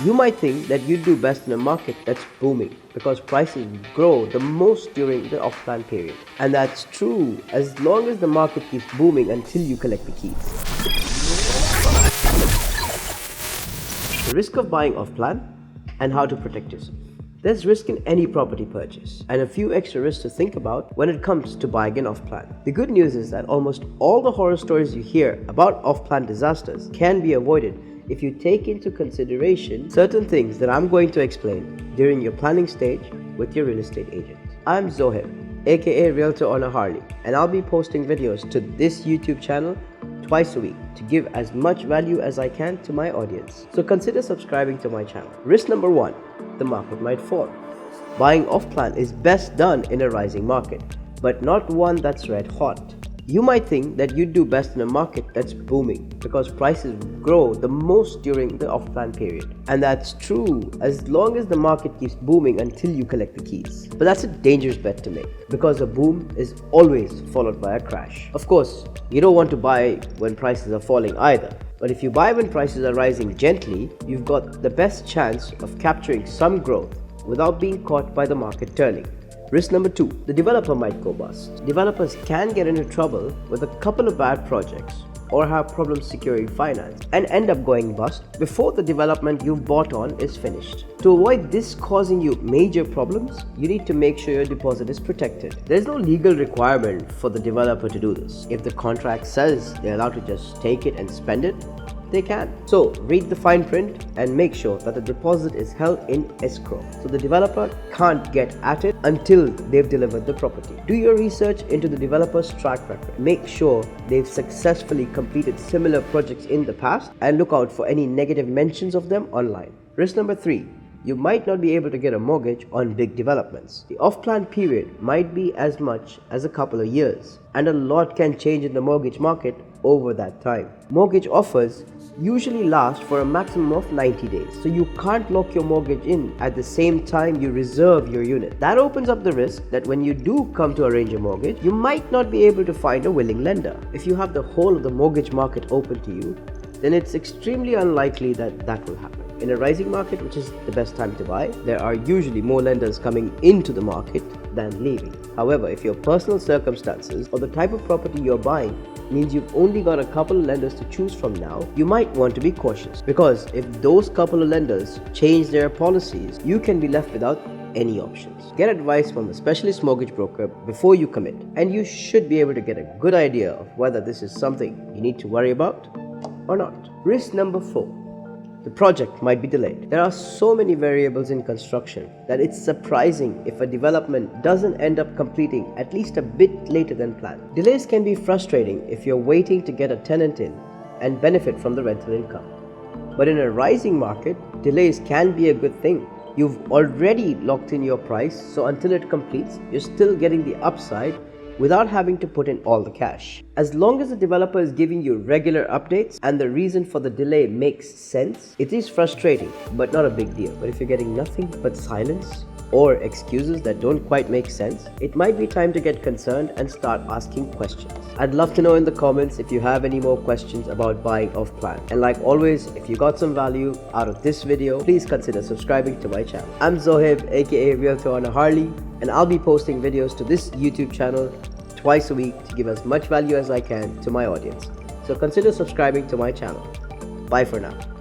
You might think that you'd do best in a market that's booming because prices grow the most during the off-plan period. And that's true as long as the market keeps booming until you collect the keys. The risk of buying off-plan and how to protect yourself. There's risk in any property purchase and a few extra risks to think about when it comes to buying an off-plan. The good news is that almost all the horror stories you hear about off-plan disasters can be avoided if you take into consideration certain things that I'm going to explain during your planning stage with your real estate agent. I'm Zoheb, aka Realtor on a Harley, and I'll be posting videos to this YouTube channel twice a week to give as much value as I can to my audience. So consider subscribing to my channel. Risk number 1, the market might fall. Buying off-plan is best done in a rising market, but not one that's red hot. You might think that you'd do best in a market that's booming because prices grow the most during the off-plan period. And that's true as long as the market keeps booming until you collect the keys. But that's a dangerous bet to make because a boom is always followed by a crash. Of course, you don't want to buy when prices are falling either. But if you buy when prices are rising gently, you've got the best chance of capturing some growth without being caught by the market turning. Risk number 2, the developer might go bust. Developers can get into trouble with a couple of bad projects or have problems securing finance and end up going bust before the development you bought on is finished. To avoid this causing you major problems, you need to make sure your deposit is protected. There's no legal requirement for the developer to do this. If the contract says they're allowed to just take it and spend it, they can. So read the fine print and make sure that the deposit is held in escrow so the developer can't get at it until they've delivered the property. Do your research into the developer's track record. Make sure they've successfully completed similar projects in the past and look out for any negative mentions of them online. Risk number 3, you might not be able to get a mortgage on big developments. The off-plan period might be as much as a couple of years, and a lot can change in the mortgage market over that time. Mortgage offers usually last for a maximum of 90 days, so you can't lock your mortgage in at the same time you reserve your unit. That opens up the risk that when you do come to arrange a mortgage, you might not be able to find a willing lender. If you have the whole of the mortgage market open to you, then it's extremely unlikely that that will happen. In a rising market, which is the best time to buy, there are usually more lenders coming into the market than leaving. However, if your personal circumstances or the type of property you're buying means you've only got a couple of lenders to choose from now, you might want to be cautious because if those couple of lenders change their policies, you can be left without any options. Get advice from a specialist mortgage broker before you commit, and you should be able to get a good idea of whether this is something you need to worry about or not. Risk number 4, the project might be delayed. There are so many variables in construction that it's surprising if a development doesn't end up completing at least a bit later than planned. Delays can be frustrating if you're waiting to get a tenant in and benefit from the rental income. But in a rising market, delays can be a good thing. You've already locked in your price, so until it completes, you're still getting the upside without having to put in all the cash. As long as the developer is giving you regular updates and the reason for the delay makes sense, it is frustrating, but not a big deal. But if you're getting nothing but silence or excuses that don't quite make sense, it might be time to get concerned and start asking questions. I'd love to know in the comments if you have any more questions about buying off-plan. And like always, if you got some value out of this video, please consider subscribing to my channel. I'm Zoheb, aka Realtor on a Harley, and I'll be posting videos to this YouTube channel twice a week to give as much value as I can to my audience. So consider subscribing to my channel. Bye for now.